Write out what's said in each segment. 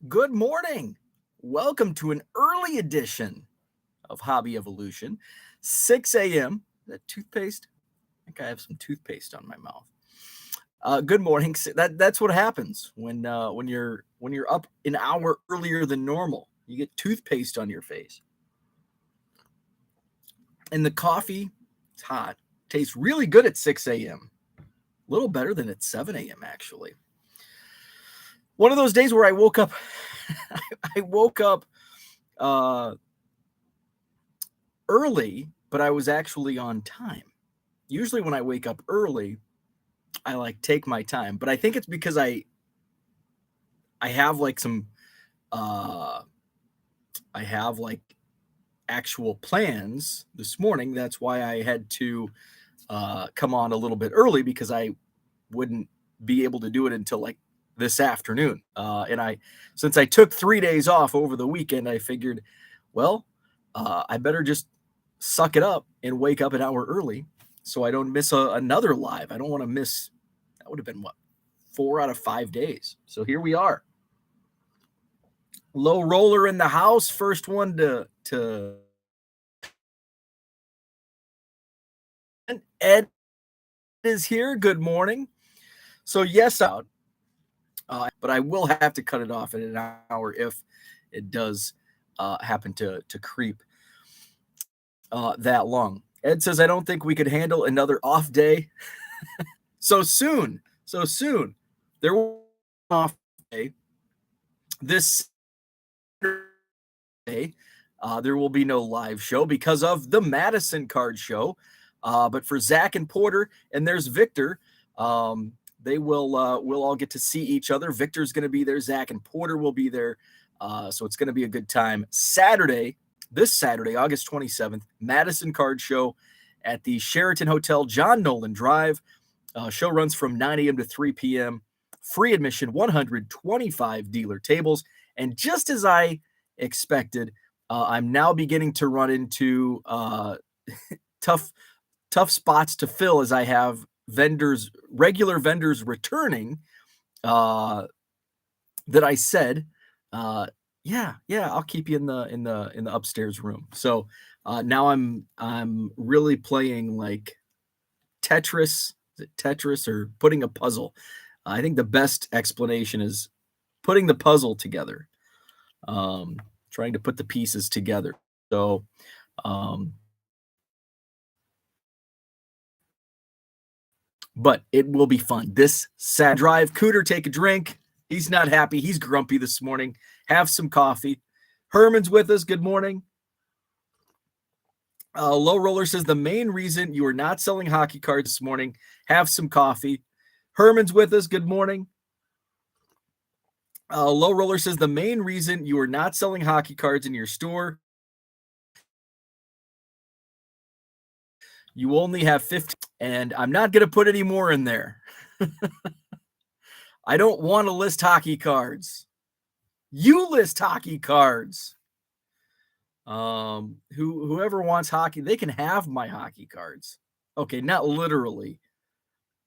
Good morning. Welcome to an early edition of Hobby Evolution. 6 a.m. That toothpaste? I think I have some toothpaste on my mouth. Good morning. That's what happens when you're up an hour earlier than normal. You get toothpaste on your face, and the coffee, it's hot. Tastes really good at 6 a.m. A little better than at 7 a.m. actually. One of those days where I woke up. I woke up uh, early, but I was actually on time. Usually when I wake up early, I like take my time, but I think it's because I have like some uh I have like actual plans this morning. That's why I had to come on a little bit early because I wouldn't be able to do it until like this afternoon. And I since I took 3 days off over the weekend, I figured, well, I better just suck it up and wake up an hour early so I don't miss another live. I don't want to miss. That would have been what, 4 out of 5 days. So here we are. Low roller in the house. First one to Ed is here. Good morning. So yes, out. But I will have to cut it off at an hour if it does happen to creep that long. Ed says I don't think we could handle another off day so soon. So soon. There will be an off day this Saturday. There will be no live show because of the Madison Card Show. But for Zach and Porter, and there's Victor, they will all get to see each other. Victor's going to be there. Zach and Porter will be there. So it's going to be a good time. This Saturday, August 27th, Madison Card Show at the Sheraton Hotel, John Nolan Drive. Show runs from 9 a.m. to 3 p.m. Free admission, 125 dealer tables. And just as I expected, I'm now beginning to run into tough spots to fill as I have regular vendors returning. That I said, yeah, I'll keep you in the upstairs room. So now I'm really playing like Tetris. Is it Tetris or putting a puzzle? I think the best explanation is putting the puzzle together, trying to put the pieces together. So, but it will be fun. This sad drive, Cooter, take a drink. He's not happy. He's grumpy this morning. Have some coffee. Herman's with us. Good morning. Low Roller says the main reason you are not selling hockey cards this morning, have some coffee. Herman's with us. Good morning. Low Roller says the main reason you are not selling hockey cards in your store, you only have 50, and I'm not going to put any more in there. I don't want to list hockey cards. You list hockey cards. Whoever wants hockey, they can have my hockey cards. Okay, not literally,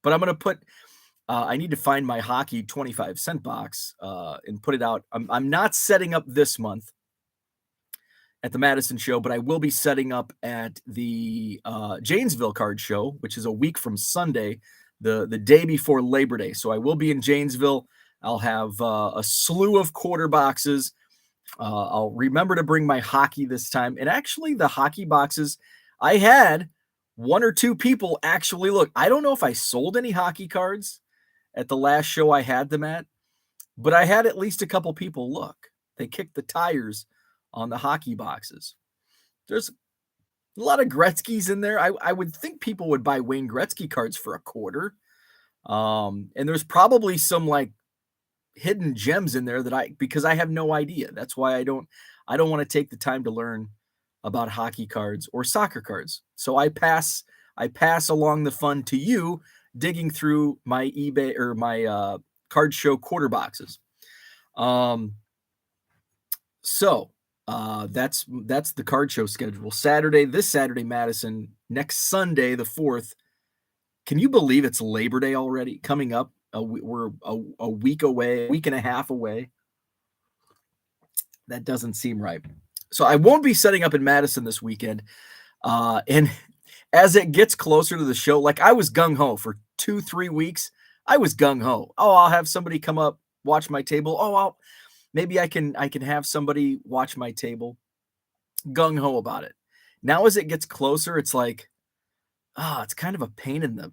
but I'm going to put I need to find my hockey 25-cent box and put it out. I'm not setting up this month at the Madison show, but I will be setting up at the Janesville card show, which is a week from Sunday, the day before Labor Day. So I will be in Janesville. I'll have a slew of quarter boxes. I'll remember to bring my hockey this time. And actually, the hockey boxes, I had one or two people actually look. I don't know if I sold any hockey cards at the last show I had them at, but I had at least a couple people look. They kicked the tires on the hockey boxes. There's a lot of Gretzky's in there. I would think people would buy Wayne Gretzky cards for a quarter. And there's probably some like hidden gems in there because I have no idea. That's why I don't want to take the time to learn about hockey cards or soccer cards. So I pass along the fun to you digging through my eBay or my card show quarter boxes. So that's the card show schedule. This Saturday, Madison. Next Sunday, the 4th. Can you believe it's Labor Day already coming up? We're a week away, a week and a half away. That doesn't seem right. So I won't be setting up in Madison this weekend. And as it gets closer to the show, like I was gung ho for 2-3 weeks. I was gung ho. Oh, I'll have somebody come up, watch my table. Oh, maybe I can have somebody watch my table. Gung ho about it. Now as it gets closer, it's like, it's kind of a pain in the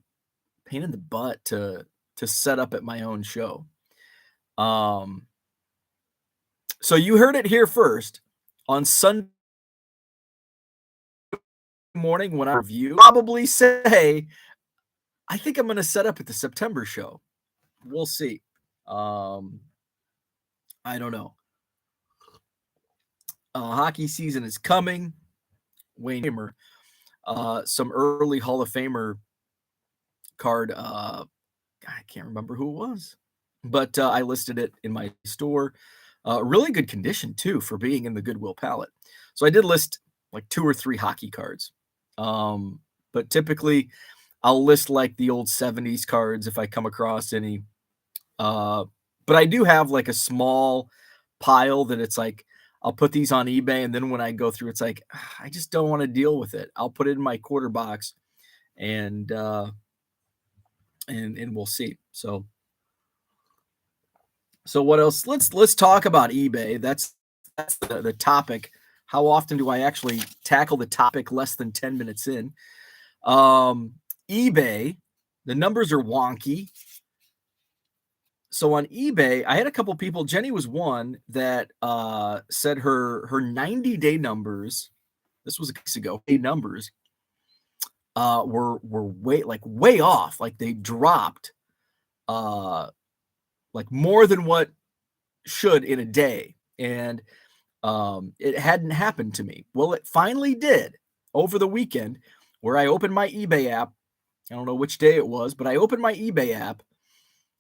butt to set up at my own show. So you heard it here first. On Sunday morning when I review, probably say, I think I'm going to set up at the September show. We'll see. I don't know. Hockey season is coming. Wayne Hamer, some early Hall of Famer card. I can't remember who it was, but I listed it in my store. Really good condition too for being in the Goodwill palette. So I did list like 2 or 3 hockey cards. But typically I'll list like the old 70s cards if I come across any. But I do have like a small pile that it's like, I'll put these on eBay. And then when I go through, it's like, I just don't want to deal with it. I'll put it in my quarter box and we'll see. So what else? Let's talk about eBay. That's the topic. How often do I actually tackle the topic less than 10 minutes in? eBay, the numbers are wonky. So on eBay, I had a couple people, Jenny was one that said her 90-day numbers, this was a week ago, numbers were way off. Like they dropped like more than what should in a day. And it hadn't happened to me. Well, it finally did over the weekend where I opened my eBay app. I don't know which day it was, but I opened my eBay app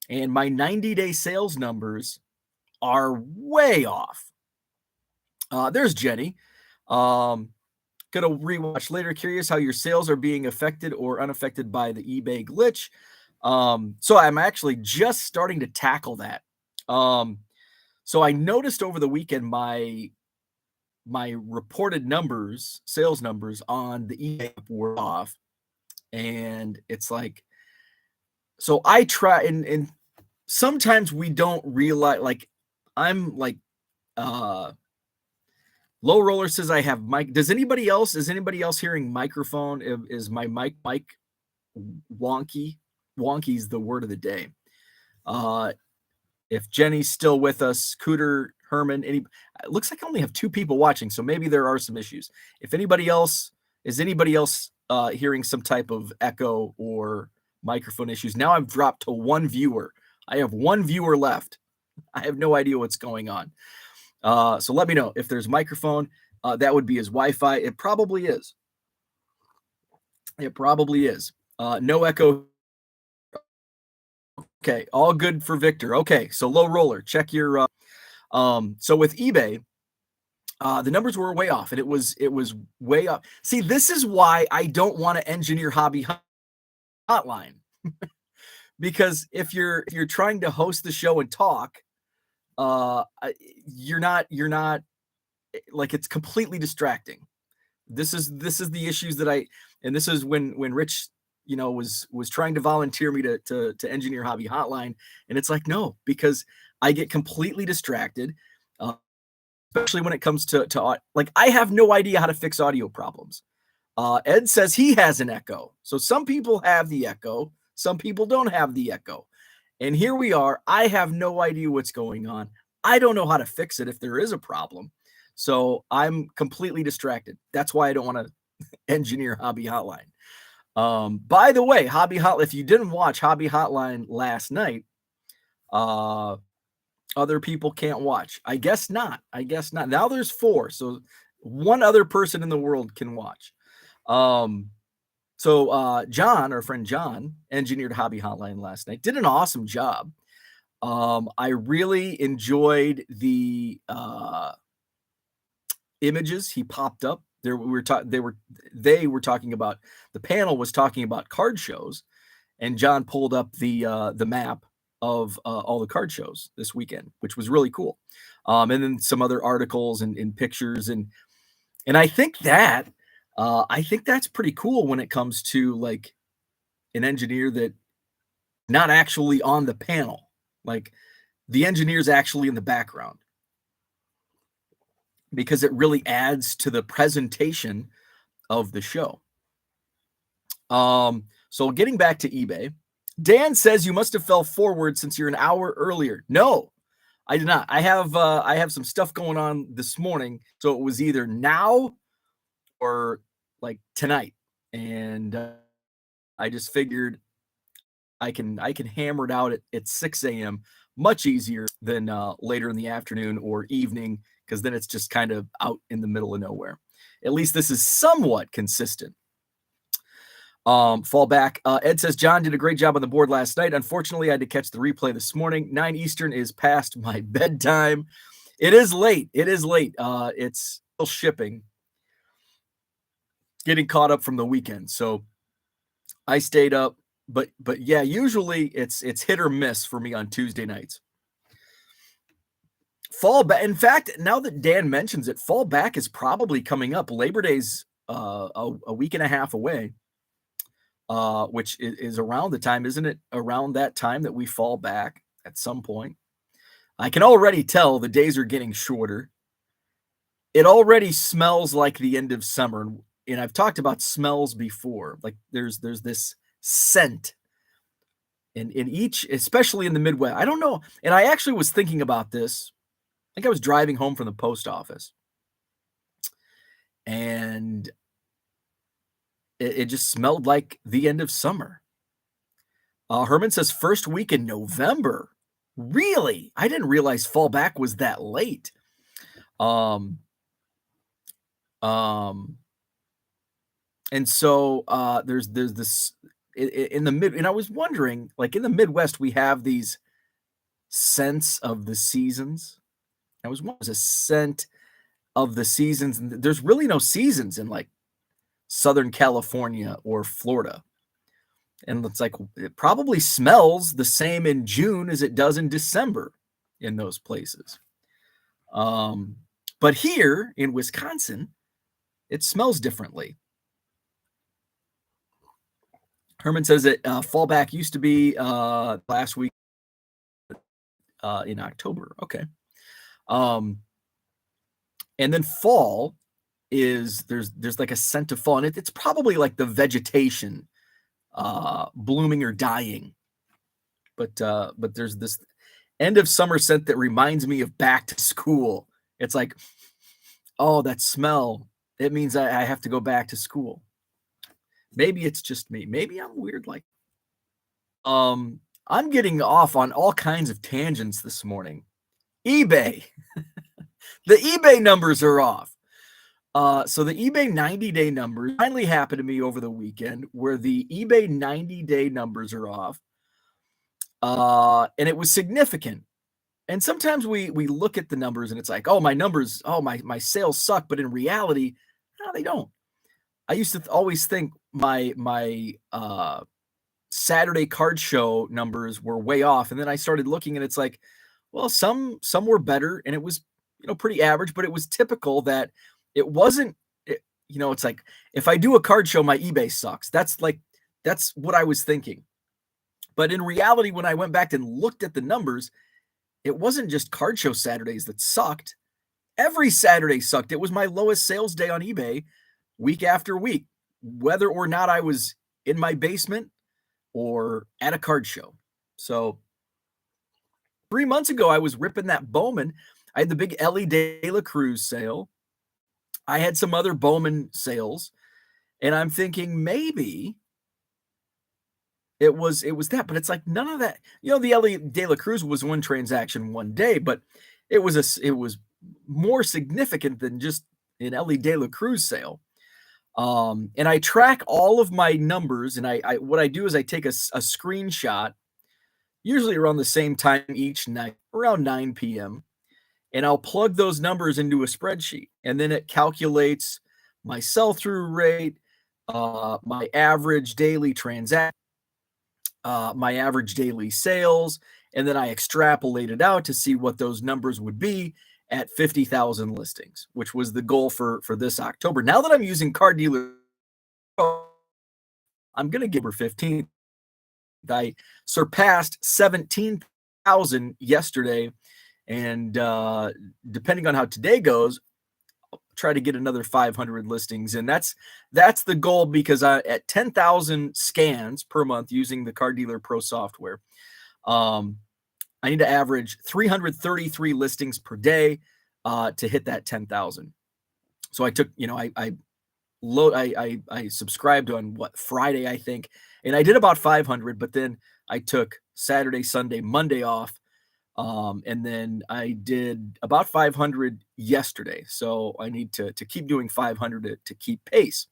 and my 90-day sales numbers are way off. There's Jenny. Gonna rewatch later. Curious how your sales are being affected or unaffected by the eBay glitch. So I'm actually just starting to tackle that. So I noticed over the weekend my reported numbers, sales numbers on the eBay app were off. And it's like, so I try and sometimes we don't realize, like I'm like, Low Roller says I have mic. Is anybody else hearing microphone? Is my mic wonky? Wonky's the word of the day. If Jenny's still with us, Cooter, Herman, it looks like I only have 2 people watching, so maybe there are some issues. If anybody else hearing some type of echo or microphone issues, now I've dropped to 1 viewer. I have 1 viewer left. I have no idea what's going on. So let me know if there's microphone. That would be his Wi-Fi. It probably is. No echo. Okay, all good for Victor. Okay, so Low Roller, check your. So with eBay, the numbers were way off, and it was way up. See, this is why I don't want to engineer hobby hotline, because if you're trying to host the show and talk, you're not like, it's completely distracting. This is the issues that and this is when Rich, was trying to volunteer me to engineer hobby hotline. And it's like, no, because I get completely distracted, especially when it comes to like, I have no idea how to fix audio problems. Ed says he has an echo. So some people have the echo. Some people don't have the echo. And here we are. I have no idea what's going on. I don't know how to fix it if there is a problem. So I'm completely distracted. That's why I don't want to engineer hobby hotline. By the way, hobby hotline, if you didn't watch hobby hotline last night, other people can't watch. I guess not. Now there's 4. So 1 other person in the world can watch. So John, our friend John, engineered hobby hotline last night, did an awesome job. I really enjoyed the images he popped up. They were talking about, the panel was talking about card shows, and John pulled up the map of all the card shows this weekend, which was really cool. And then some other articles and pictures and I think that's pretty cool when it comes to like an engineer that not actually on the panel, like the engineer's actually in the background because it really adds to the presentation of the show. So getting back to eBay, Dan says you must have fell forward since you're an hour earlier. No, I did not. I have some stuff going on this morning, so it was either now or like tonight, and I just figured I can hammer it out at 6 a.m. much easier than later in the afternoon or evening, because then it's just kind of out in the middle of nowhere. At least this is somewhat consistent. Fall back. Ed says, John did a great job on the board last night. Unfortunately, I had to catch the replay this morning. 9 Eastern is past my bedtime. It is late. It's still shipping. Getting caught up from the weekend. So I stayed up, but yeah, usually it's hit or miss for me on Tuesday nights. Fall back. In fact, now that Dan mentions it, fall back is probably coming up. Labor Day's a week and a half away. Which is around the time, isn't it? Around that time that we fall back at some point. I can already tell the days are getting shorter. It already smells like the end of summer. And I've talked about smells before. Like there's this scent in each, especially in the Midwest. I don't know. And I actually was thinking about this. I think I was driving home from the post office. And it just smelled like the end of summer. Herman says first week in November. Really? I didn't realize fall back was that late. And so there's this in the mid, and I was wondering, like in the Midwest, we have these scents of the seasons. I was wondering, a scent of the seasons, and there's really no seasons in like Southern California or Florida. And it's like, it probably smells the same in June as it does in December in those places. But here in Wisconsin, it smells differently. Herman says that fallback used to be last week in October. Okay. And then fall is there's like a scent of fall, and it's probably like the vegetation blooming or dying, but there's this end of summer scent that reminds me of back to school. It's like, oh, that smell, it means I have to go back to school. Maybe it's just me, maybe I'm weird. Like I'm getting off on all kinds of tangents this morning. eBay. The eBay numbers are off. So the eBay 90-day numbers finally happened to me over the weekend, where the eBay 90-day numbers are off. And it was significant. And sometimes we look at the numbers and it's like, oh, my numbers, oh, my sales suck. But in reality, no, they don't. I used to always think my Saturday card show numbers were way off. And then I started looking and it's like, well, some were better, and it was, pretty average, but it was typical that it wasn't, it's like, if I do a card show, my eBay sucks. That's what I was thinking. But in reality, when I went back and looked at the numbers, it wasn't just card show Saturdays that sucked. Every Saturday sucked. It was my lowest sales day on eBay week after week, whether or not I was in my basement or at a card show. So 3 months ago, I was ripping that Bowman. I had the big Ellie De La Cruz sale. I had some other Bowman sales, and I'm thinking maybe it was that, but it's like none of that. The Ellie De La Cruz was one transaction one day, but it was more significant than just an Ellie De La Cruz sale. And I track all of my numbers, and I what I do is I take a screenshot, usually around the same time each night, around 9 p.m., and I'll plug those numbers into a spreadsheet, and then it calculates my sell-through rate, my average daily transaction, my average daily sales, And then I extrapolated out to see what those numbers would be at 50,000 listings, which was the goal for this October. Now that I'm using Car Dealer, I'm going to give her 15. I surpassed 17,000 yesterday. And depending on how today goes, I'll try to get another 500 listings. And that's the goal, because at 10,000 scans per month using the Car Dealer Pro software, I need to average 333 listings per day to hit that 10,000. So I took, I subscribed on Friday, I think, and I did about 500, but then I took Saturday, Sunday, Monday off. And then I did about 500 yesterday. So I need to keep doing 500 to keep pace.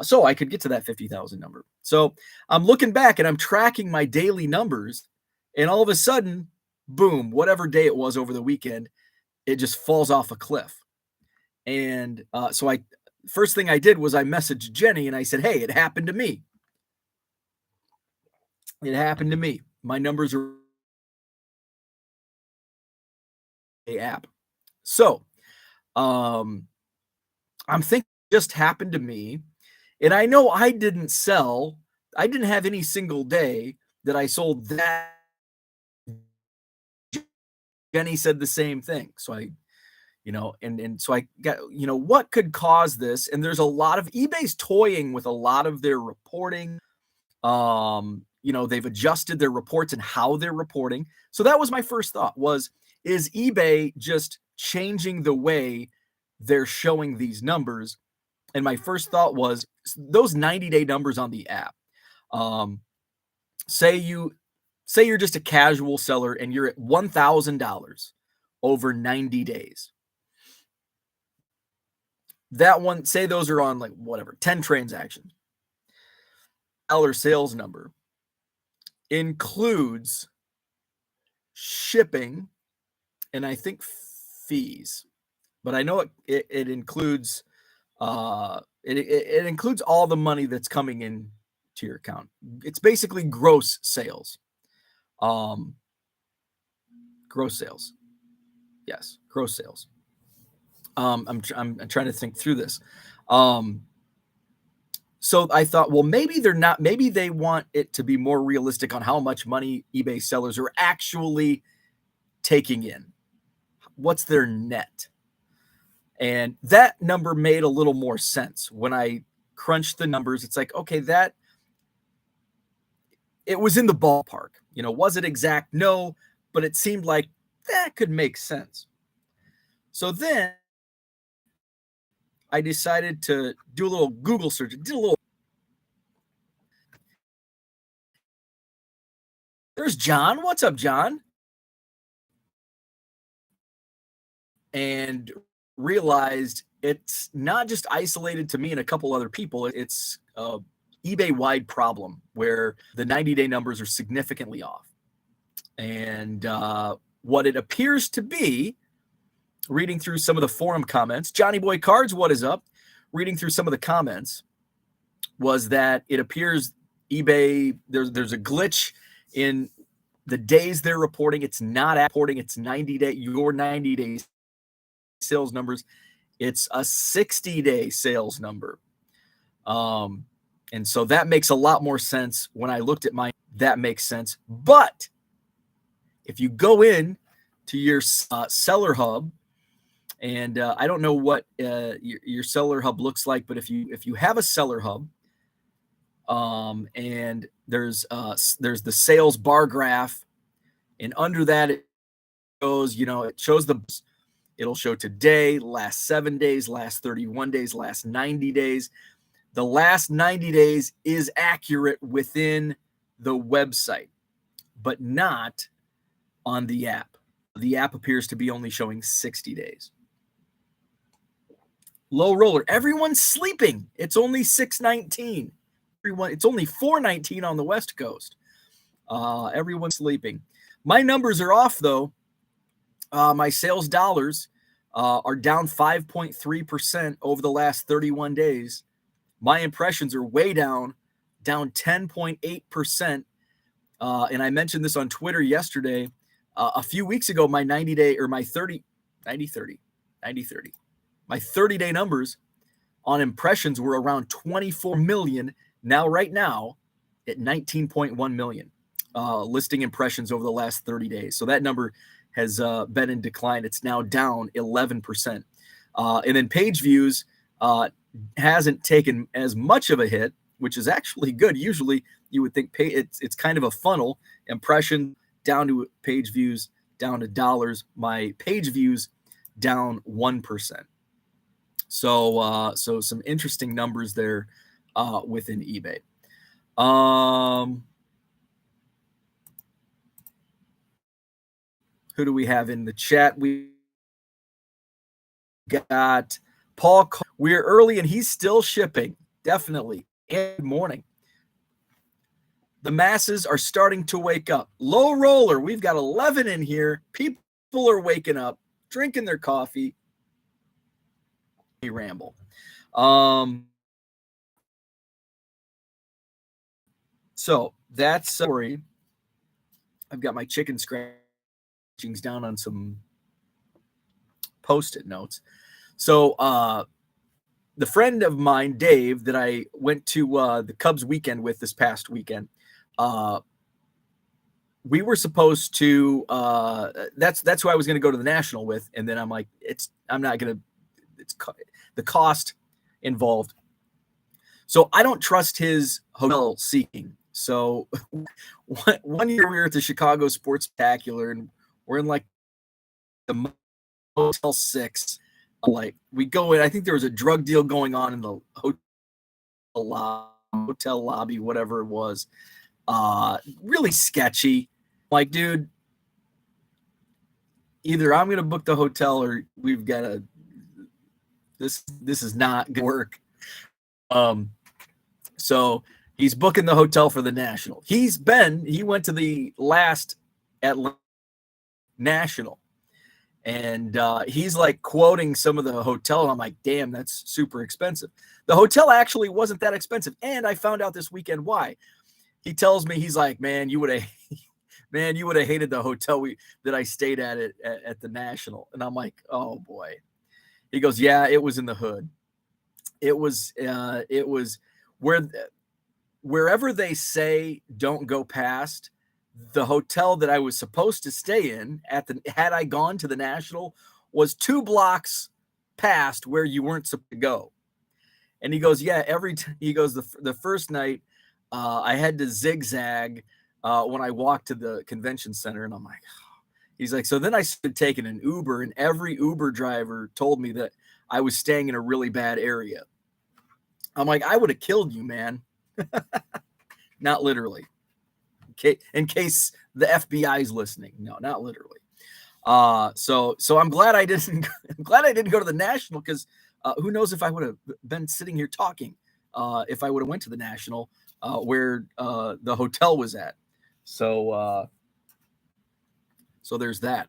So I could get to that 50,000 number. So I'm looking back and I'm tracking my daily numbers, and all of a sudden, boom, whatever day it was over the weekend, it just falls off a cliff. And so first thing I did was I messaged Jenny and I said, hey, it happened to me. It happened to me. My numbers are a app. So I'm thinking it just happened to me. And I know I didn't have any single day that I sold that. Jenny said the same thing. So so I got, what could cause this? And there's a lot of eBay's toying with a lot of their reporting. They've adjusted their reports and how they're reporting. So that was my first thought is eBay just changing the way they're showing these numbers? And my first thought was those 90-day numbers on the app. Say you're just a casual seller and you're at $1,000 over 90 days. That one, say those are on 10 transactions. Seller sales number includes shipping and I think fees, but I know it includes it includes all the money that's coming in to your account. It's basically gross sales. Gross sales. Yes, gross sales. I'm trying to think through this. So I thought, well, maybe they want it to be more realistic on how much money eBay sellers are actually taking in. What's their net? And that number made a little more sense when I crunched the numbers. It's like, okay, it was in the ballpark. Was it exact? No, but it seemed like that could make sense. So then I decided to do a little Google search. There's John. What's up, John? And realized it's not just isolated to me and a couple other people. It's a eBay-wide problem where the 90-day numbers are significantly off. And what it appears to be, reading through some of the forum comments, Johnny Boy Cards, what is up? Reading through some of the comments, was that it appears eBay, there's a glitch in the days they're reporting. It's not reporting its 90-day, your 90-day sales numbers. It's a 60-day sales number. And so that makes a lot more sense. When I looked at that makes sense. But if you go in to your seller hub, and I don't know what your seller hub looks like, but if you have a seller hub, and there's the sales bar graph, and under that it goes, it'll show today, last 7 days, last 31 days, last 90 days. The last 90 days is accurate within the website, but not on the app. The app appears to be only showing 60 days. Low roller. Everyone's sleeping. It's only 6:19. It's only 4:19 on the West Coast. Everyone's sleeping. My numbers are off, though. My sales dollars are down 5.3% over the last 31 days. My impressions are way down 10.8%. And I mentioned this on Twitter yesterday. A few weeks ago, my 90-day or my 30, 90-30, 90-30, my 30-day numbers on impressions were around 24 million. Now, right now, at 19.1 million listing impressions over the last 30 days. So that number has been in decline. It's now down 11%. And then page views hasn't taken as much of a hit, which is actually good. Usually you would think it's kind of a funnel. Impression down to page views, down to dollars. My page views down 1%. So some interesting numbers there within eBay. Who do we have in the chat? We got Paul. We're early and he's still shipping. Definitely. Good morning. The masses are starting to wake up. Low roller. We've got 11 in here. People are waking up, drinking their coffee. We ramble. So that's story. I've got my chicken scratchings down on some Post-it notes. So the friend of mine, Dave, that I went to the Cubs weekend with this past weekend, we were supposed to that's who I was going to go to the National with, and then I'm like, I'm not going to, it's the cost involved. So I don't trust his hotel seeking. So one year we were at the Chicago Sports Spectacular, and we're in like the Motel 6. Like we go in, I think there was a drug deal going on in the hotel lobby, whatever it was. Really sketchy. Like, dude, either I'm gonna book the hotel or we've got to. This is not gonna work. So he's booking the hotel for the National. He went to the last Atlanta National, and he's like quoting some of the hotel. And I'm like, damn, that's super expensive. The hotel actually wasn't that expensive, and I found out this weekend why. He tells me, he's like, man, you would have hated the hotel that I stayed at the National. And I'm like, oh boy. He goes, yeah, it was in the hood. It was wherever they say don't go past. The hotel that I was supposed to stay in had I gone to the National was 2 blocks past where you weren't supposed to go. And he goes, yeah, he goes, the first night I had to zigzag when I walked to the convention center. And I'm like, oh. He's like, so then I started taking an Uber, and every Uber driver told me that I was staying in a really bad area. I'm like, I would have killed you, man. Not literally. In case the FBI is listening. No, not literally. So I'm glad I didn't go to the National, because who knows if I would have been sitting here talking if I would have went to the National where the hotel was at. So there's that.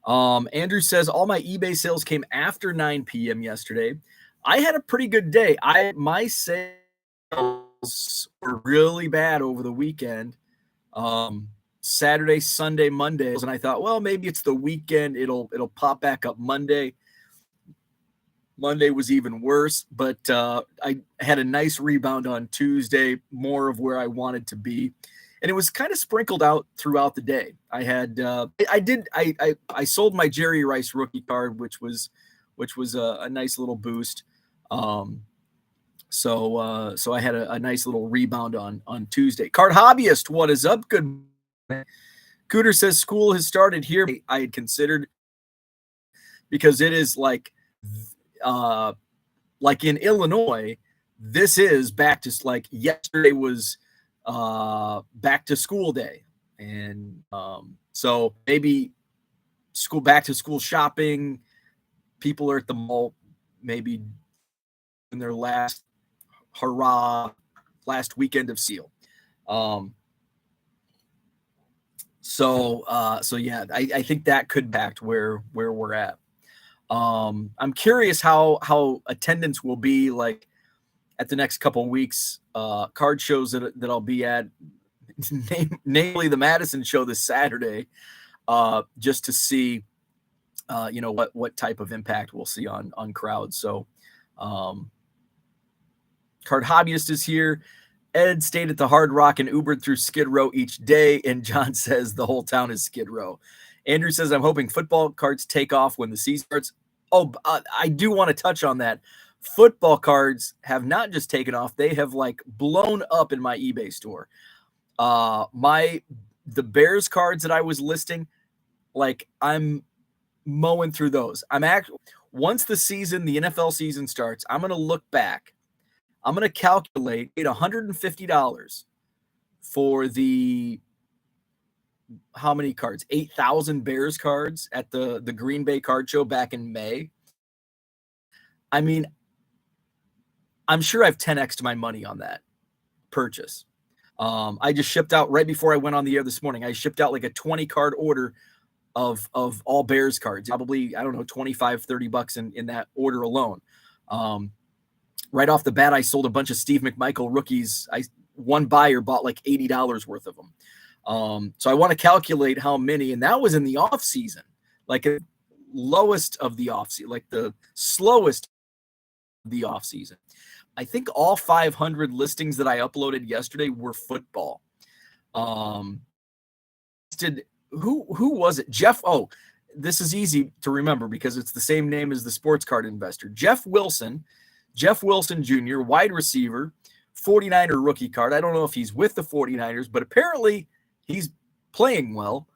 Andrew says all my eBay sales came after 9 p.m. yesterday. I had a pretty good day. My sales were really bad over the weekend. Saturday, Sunday, Monday, and I thought, well, maybe it's the weekend. It'll pop back up Monday. Monday was even worse, but I had a nice rebound on Tuesday, more of where I wanted to be. And it was kind of sprinkled out throughout the day. I had, I sold my Jerry Rice rookie card, which was a nice little boost. So I had a nice little rebound on Tuesday. Card Hobbyist, what is up? Good. Cooter says school has started here. I had considered, because it is like in Illinois, this is back to, like, yesterday was back to school day. And so maybe back to school shopping, people are at the mall, maybe in their last weekend of seal. So yeah, I think that could back to where we're at. I'm curious how attendance will be like at the next couple of weeks. Card shows that I'll be at, namely the Madison show this Saturday, just to see, what type of impact we'll see on crowds. So, Card Hobbyist is here. Ed stayed at the Hard Rock and Ubered through Skid Row each day, and John says the whole town is Skid Row. Andrew says, I'm hoping football cards take off when the season starts. Oh, I do want to touch on that. Football cards have not just taken off, they have blown up in my eBay store. The Bears cards that I was listing, I'm mowing through those. Once the NFL season starts, I'm going to look back. I'm going to calculate $150 for how many cards? 8,000 Bears cards at the Green Bay card show back in May. I mean, I'm sure I've 10x'd my money on that purchase. I just shipped out right before I went on the air this morning. I shipped out a 20 card order of all Bears cards, probably, I don't know, $25-$30 in that order alone. Right off the bat, I sold a bunch of Steve McMichael rookies. One buyer bought $80 worth of them. So I want to calculate how many, and that was in the off season, lowest of the off season, the slowest of the off season. I think all 500 listings that I uploaded yesterday were football. Who was it? Jeff. Oh, this is easy to remember because it's the same name as the sports card investor. Jeff Wilson Jr., wide receiver, 49er rookie card. I don't know if he's with the 49ers, but apparently he's playing well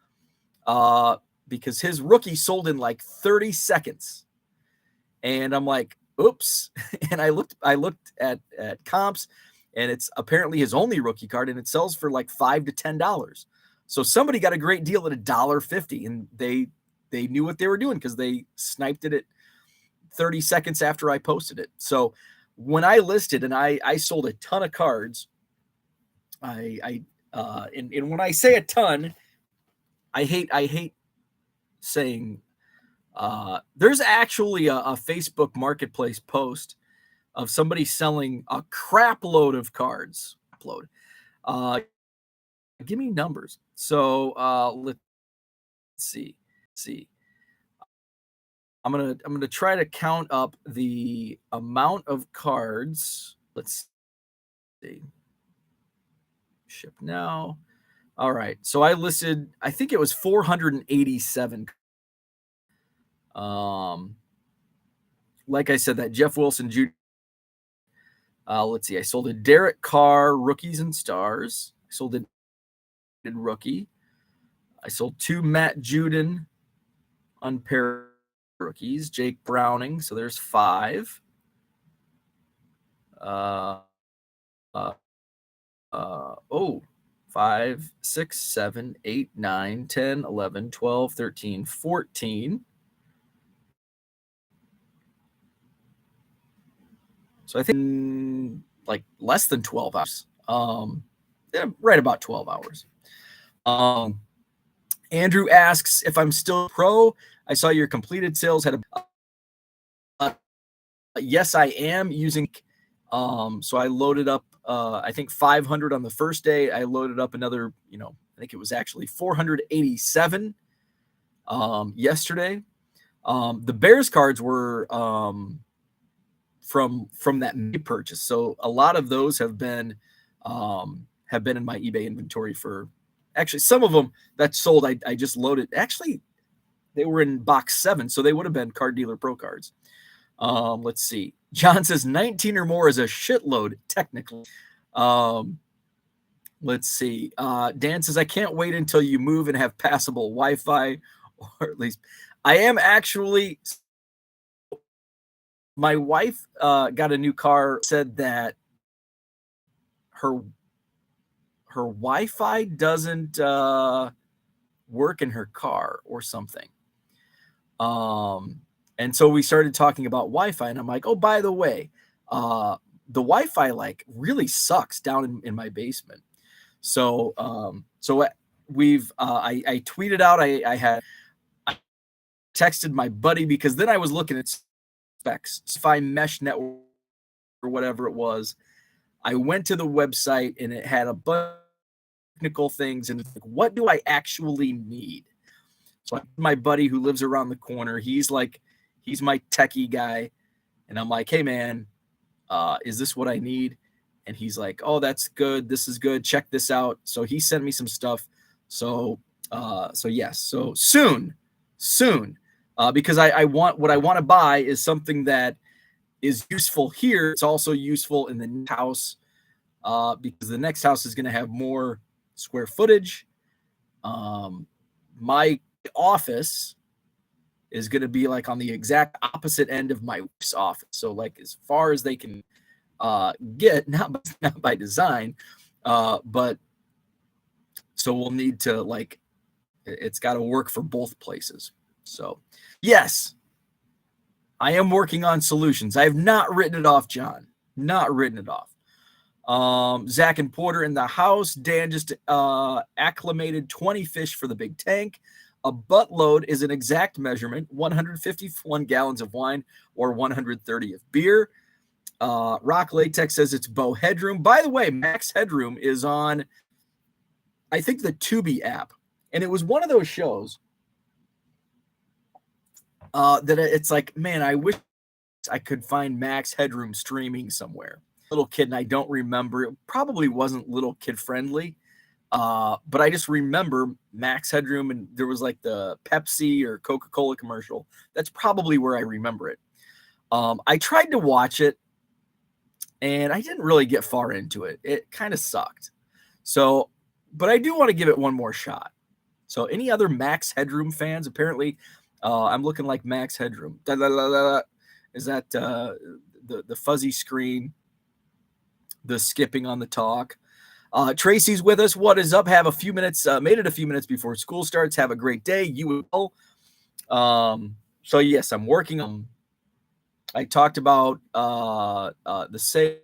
because his rookie sold in 30 seconds. And I'm like, oops. And I looked at comps, and it's apparently his only rookie card, and it sells for $5 to $10. So somebody got a great deal at $1.50, and they knew what they were doing because they sniped it at 30 seconds after I posted it. So when I listed, and I sold a ton of cards, and when I say a ton, I hate saying, there's actually a Facebook Marketplace post of somebody selling a crap load of cards. Give me numbers. So let's see. I'm gonna try to count up the amount of cards. Let's see. Ship now. All right. So I listed, I think it was 487. Like I said, that Jeff Wilson Jr. Let's see. I sold a Derek Carr Rookies and Stars. I sold a rookie. I sold 2 Matt Judon unpaired rookies. Jake Browning. So there's 5. 5, 6, 7, 8, 9, 10, 11, 12, 13, 14. So I think less than 12 hours. Right about 12 hours. Andrew asks if I'm still pro. I saw your completed sales had yes, I am using. So I loaded up, I think 500 on the first day. I loaded up another, I think it was actually 487 yesterday. The Bears cards were from that May purchase. So a lot of those have been in my eBay inventory for, actually some of them that sold, I just loaded. Actually, they were in box 7, so they would have been Card Dealer Pro cards. Let's see. John says 19 or more is a shitload, technically. Let's see. Dan says, I can't wait until you move and have passable Wi-Fi, or at least I am actually. My wife got a new car, said that her Wi-Fi doesn't work in her car or something. And so we started talking about Wi-Fi, and I'm like, oh, by the way, the Wi-Fi really sucks down in my basement. So we've I tweeted out, I texted my buddy, because then I was looking at specs, Wi-Fi mesh network or whatever it was. I went to the website, and it had a bunch technical things, and it's like, what do I actually need? So my buddy who lives around the corner, he's my techie guy, and I'm like, hey man, is this what I need? And he's like, oh, that's good. This is good. Check this out. So he sent me some stuff. So yes. So soon, because I want what I want to buy is something that is useful here. It's also useful in the next house, because the next house is going to have more square footage. My office is going to be like on the exact opposite end of my wife's office. So like as far as they can get, not by design, but so we'll need to like, it's got to work for both places. So yes, I am working on solutions. I have not written it off, John. Not written it off. Zach and Porter in the house. Dan just acclimated 20 fish for the big tank. A buttload is an exact measurement, 151 gallons of wine or 130 of beer. Rock Latex says it's Bow Headroom. By the way, Max Headroom is on, I think, the Tubi app. And it was one of those shows that it's like, man, I wish I could find Max Headroom streaming somewhere. Little kid, and I don't remember. It probably wasn't little kid friendly. But I just remember Max Headroom, and there was like the Pepsi or Coca-Cola commercial. That's probably where I remember it. I tried to watch it, and I didn't really get far into it. It kind of sucked. So, but I do want to give it one more shot. So any other Max Headroom fans? Apparently, I'm looking like Max Headroom. Is that the fuzzy screen, the skipping on the talk? Tracy's with us. What is up? Have a few minutes. Made it a few minutes before school starts. Have a great day. You will. So yes, I'm working on. I talked about the sale.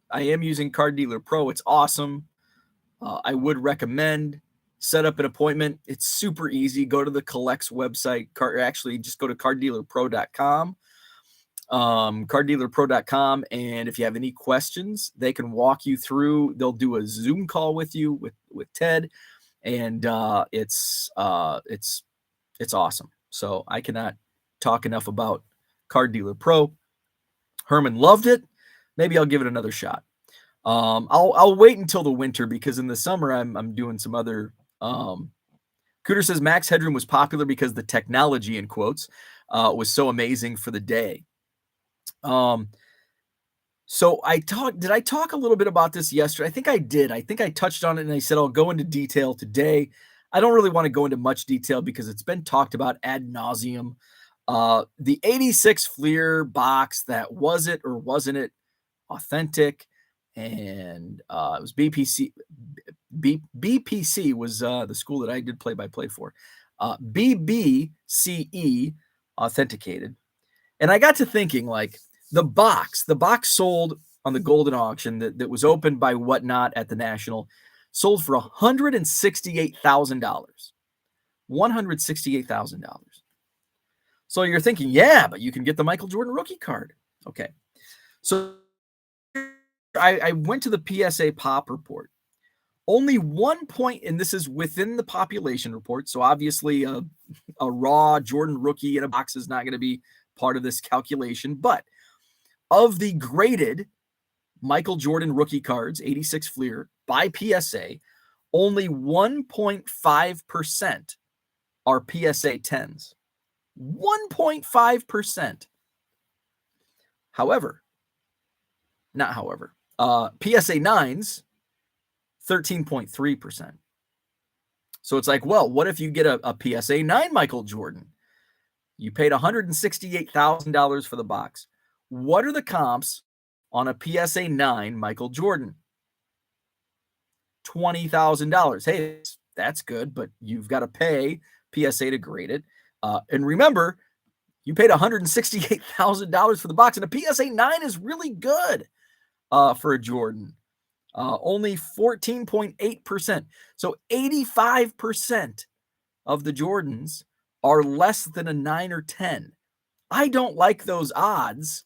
I am using Card Dealer Pro. It's awesome. I would recommend set up an appointment. It's super easy. Go to the Collects website. Actually, just go to carddealerpro.com. Carddealerpro.com, and if you have any questions, they can walk you through. They'll do a Zoom call with you with Ted, and it's awesome. So I cannot talk enough about Card Dealer Pro. Herman loved it. Maybe I'll give it another shot. I'll wait until the winter, because in the summer I'm doing some other. Cooter says Max Headroom was popular because the technology, in quotes, was so amazing for the day. So did I talk a little bit about this yesterday? I think I did. I think I touched on it, and I said I'll go into detail today. I don't really want to go into much detail because it's been talked about ad nauseum. The 86 Fleer box, that was it or wasn't it authentic? And it was BPC. BPC was the school that I did play-by-play for. BBCE authenticated. And I got to thinking, like, the box sold on the Golden Auction that was opened by Whatnot at the National, sold for $168,000. $168,000. So you're thinking, yeah, but you can get the Michael Jordan rookie card. Okay. So I went to the PSA Pop report. Only 1 point, and this is within the population report. So obviously a raw Jordan rookie in a box is not going to be part of this calculation. But of the graded Michael Jordan rookie cards, 86 Fleer by PSA, only 1.5% are PSA 10s. 1.5%. PSA 9s, 13.3%. So it's like, well, what if you get a PSA 9 Michael Jordan? You paid $168,000 for the box. What are the comps on a PSA 9 Michael Jordan? $20,000. Hey, that's good, but you've got to pay PSA to grade it. And remember, you paid $168,000 for the box, and a PSA 9 is really good for a Jordan. Only 14.8%. So 85% of the Jordans are less than a 9 or 10. I don't like those odds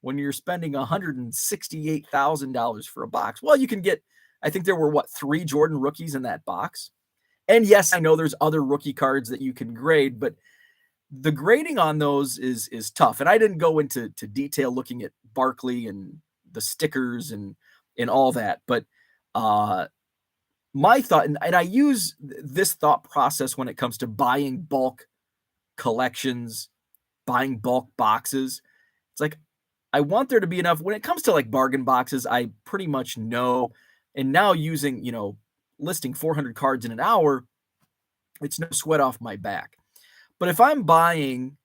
when you're spending $168,000 for a box. Well, you can get I think there were what, 3 Jordan rookies in that box. And yes, I know there's other rookie cards that you can grade, but the grading on those is tough. And I didn't go into detail looking at Barkley and the stickers and all that, but my thought, and I use this thought process when it comes to buying bulk collections, buying bulk boxes. It's like I want there to be enough when it comes to like bargain boxes. I pretty much know, and now using, listing 400 cards in an hour, it's no sweat off my back. But if I'm buying,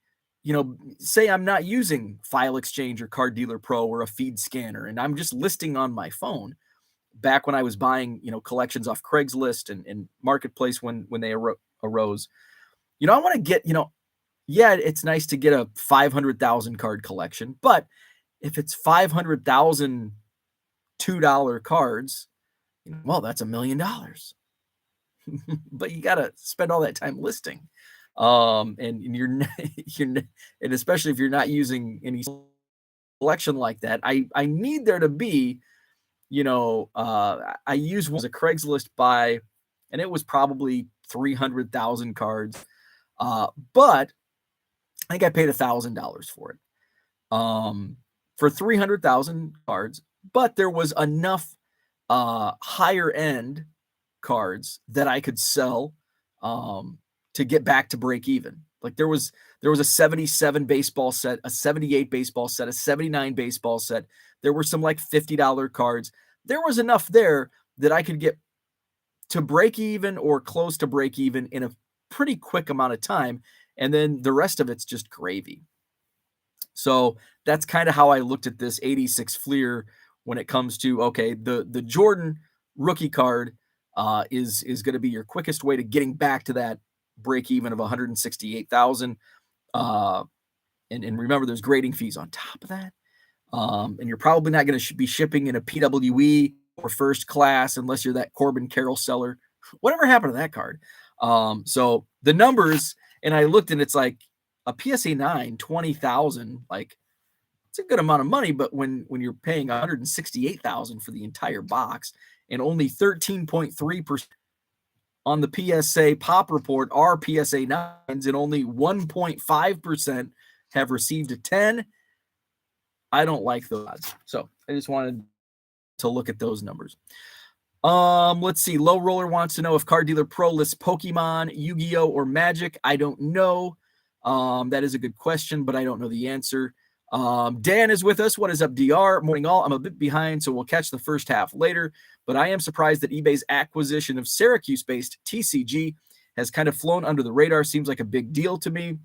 say I'm not using File Exchange or Card Dealer Pro or a feed scanner, and I'm just listing on my phone, back when I was buying, collections off Craigslist and Marketplace when they arose, I want to get, yeah, it's nice to get a 500,000 card collection, but if it's 500,000 $2 cards, well, that's $1 million. But you got to spend all that time listing. And you're and especially if you're not using any selection like that, I need there to be, I used one as a Craigslist buy, and it was probably 300,000 cards. But I think I paid $1,000 for it. For 300,000 cards, but there was enough higher end cards that I could sell to get back to break even. Like there was a 77 baseball set, a 78 baseball set, a 79 baseball set. There were some like $50 cards. There was enough there that I could get to break even or close to break even in a pretty quick amount of time. And then the rest of it's just gravy. So that's kind of how I looked at this 86 Fleer when it comes to, okay, the Jordan rookie card is going to be your quickest way to getting back to that break even of 168,000. And remember, there's grading fees on top of that. And you're probably not going to be shipping in a PWE or first class unless you're that Corbin Carroll seller. Whatever happened to that card? So the numbers, and I looked, and it's like a PSA 9, 20,000, like it's a good amount of money, but when you're paying 168,000 for the entire box and only 13.3% on the PSA Pop Report are PSA 9s and only 1.5% have received a 10, I don't like those odds. So I just wanted to look at those numbers. Let's see. Low Roller wants to know if Card Dealer Pro lists Pokemon, Yu-Gi-Oh, or Magic. I don't know. That is a good question, but I don't know the answer. Dan is with us. What is up, DR? Morning all. I'm a bit behind, so we'll catch the first half later, but I am surprised that eBay's acquisition of Syracuse-based TCG has kind of flown under the radar. Seems like a big deal to me.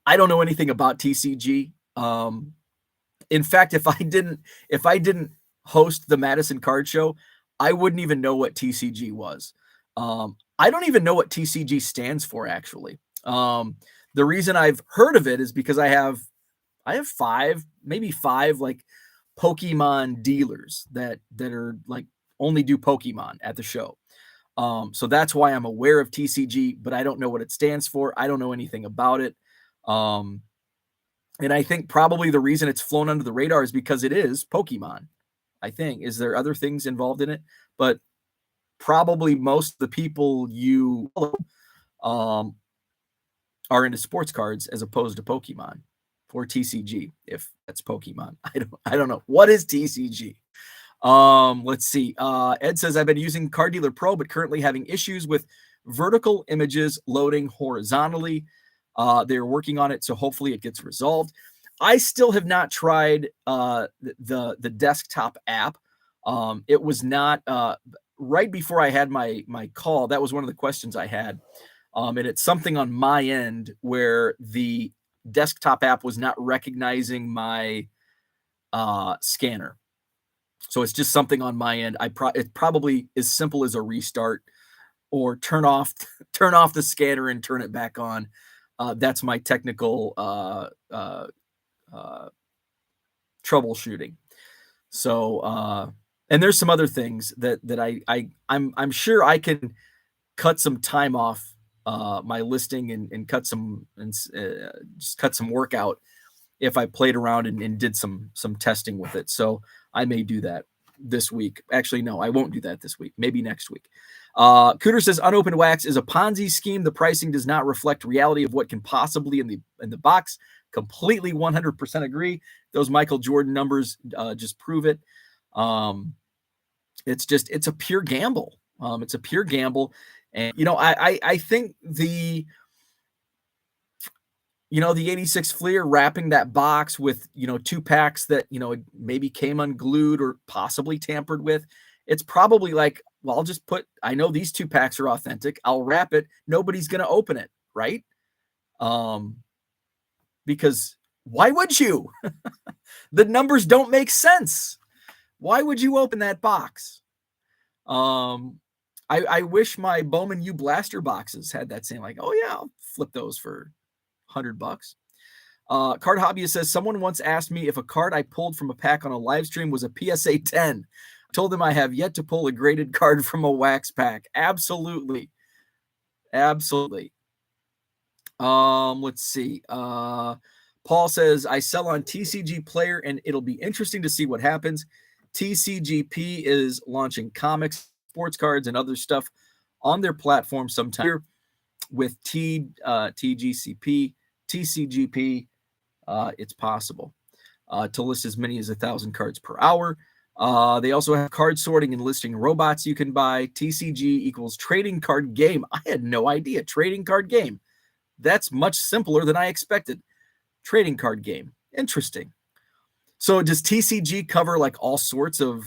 I don't know anything about TCG. In fact, if I didn't host the Madison Card Show, I wouldn't even know what TCG was. I don't even know what TCG stands for, actually. The reason I've heard of it is because I have maybe five like Pokemon dealers that are like only do Pokemon at the show. So that's why I'm aware of TCG, but I don't know what it stands for. I don't know anything about it. And I think probably the reason it's flown under the radar is because it is Pokemon. I think. Is there other things involved in it? But probably most of the people you follow are into sports cards as opposed to Pokemon or TCG, if that's Pokemon. I don't know. What is TCG? Let's see. Ed says, I've been using Card Dealer Pro, but currently having issues with vertical images loading horizontally. They're working on it, so hopefully it gets resolved. I still have not tried the desktop app. It was not right before I had my call. That was one of the questions I had. And it's something on my end where the desktop app was not recognizing my scanner. So it's just something on my end. It probably as simple as a restart or turn off the scanner and turn it back on. That's my technical troubleshooting. So and there's some other things that I'm sure I can cut some time off my listing and cut some just cut some work out if I played around and did some testing with it. So I may do that. this week. Actually, no, I won't do that this week. Maybe next week. Cooter says unopened wax is a Ponzi scheme. The pricing does not reflect reality of what can possibly in the box. Completely 100% agree. Those Michael Jordan numbers just prove it. It's a pure gamble. It's a pure gamble. And, I think the 86 Fleer wrapping that box with, 2 packs that, maybe came unglued or possibly tampered with. It's probably like, well, I'll just I know these 2 packs are authentic. I'll wrap it. Nobody's going to open it. Right. Because why would you? The numbers don't make sense. Why would you open that box? I wish my Bowman U Blaster boxes had that same, like, oh yeah, I'll flip those for $100. Card Hobbyist says, someone once asked me if a card I pulled from a pack on a live stream was a PSA 10. I told them I have yet to pull a graded card from a wax pack. Absolutely. Absolutely. Let's see. Paul says, I sell on TCG Player and it'll be interesting to see what happens. TCGP is launching comics, sports cards, and other stuff on their platform sometime with TGCP, TCGP. It's possible to list as many as 1,000 cards per hour. They also have card sorting and listing robots you can buy. TCG equals trading card game. I had no idea. Trading card game. That's much simpler than I expected. Trading card game. Interesting. So does TCG cover like all sorts of,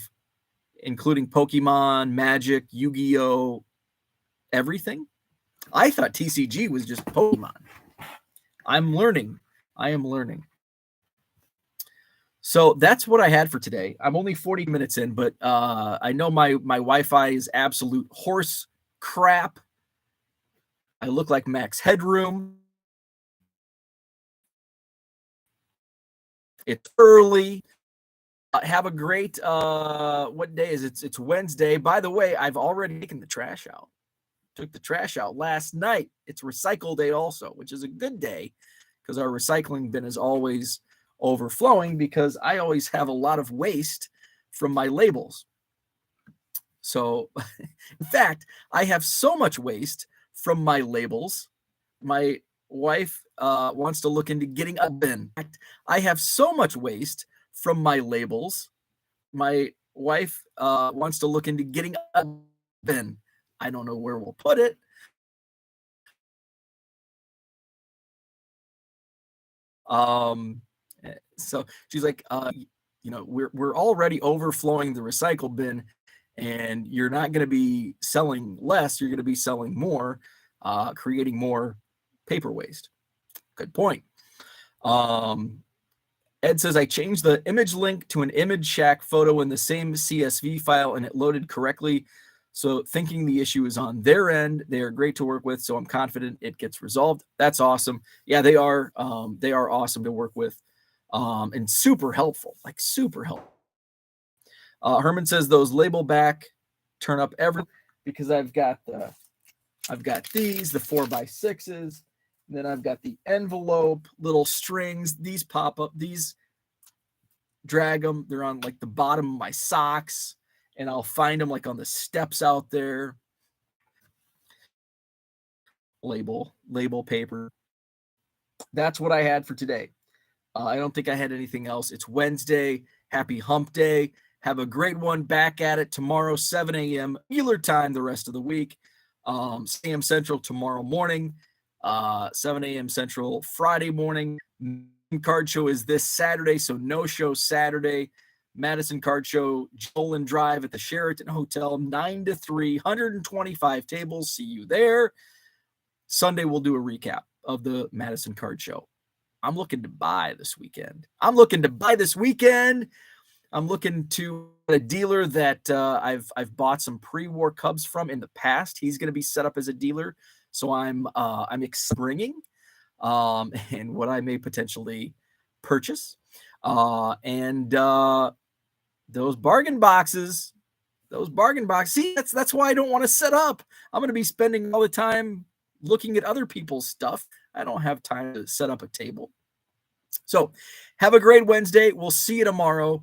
including Pokemon, Magic, Yu-Gi-Oh, everything? I thought TCG was just Pokemon. I am learning. So that's what I had for today. I'm only 40 minutes in, but I know my Wi-Fi is absolute horse crap. I look like Max Headroom. It's early. Have a great, what day is it? It's Wednesday. By the way, I've already taken the trash out. Took the trash out last night. It's recycle day also, which is a good day because our recycling bin is always overflowing because I always have a lot of waste from my labels. So, in fact, I have so much waste from my labels. My wife wants to look into getting a bin. I have so much waste from my labels. My wife wants to look into getting a bin. I don't know where we'll put it. So she's like, we're already overflowing the recycle bin, and you're not going to be selling less. You're going to be selling more, creating more paper waste. Good point. Ed says, I changed the image link to an Image Shack photo in the same CSV file, and it loaded correctly. So thinking the issue is on their end. They are great to work with, so I'm confident it gets resolved. That's awesome. Yeah, they are awesome to work with, and super helpful, like super helpful. Herman says those label back turn up every because I've got these, the 4x6s, and then I've got the envelope, little strings. These pop up, these drag them. They're on like the bottom of my socks. And I'll find them like on the steps out there. Label paper. That's what I had for today. I don't think I had anything else. It's Wednesday. Happy hump day. Have a great one. Back at it tomorrow, 7 a.m. regular time the rest of the week. 6 a.m. Central tomorrow morning. 7 a.m. Central Friday morning. Card show is this Saturday, so no show Saturday. Madison Card Show, Jolan Drive at the Sheraton Hotel, 9 to 3, 125 tables. See you there. Sunday, we'll do a recap of the Madison Card Show. I'm looking to buy this weekend. I'm looking to a dealer that I've bought some pre-war Cubs from in the past. He's going to be set up as a dealer, so I'm springing and what I may potentially purchase. Those bargain boxes. See, that's why I don't want to set up. I'm going to be spending all the time looking at other people's stuff. I don't have time to set up a table. So have a great Wednesday. We'll see you tomorrow.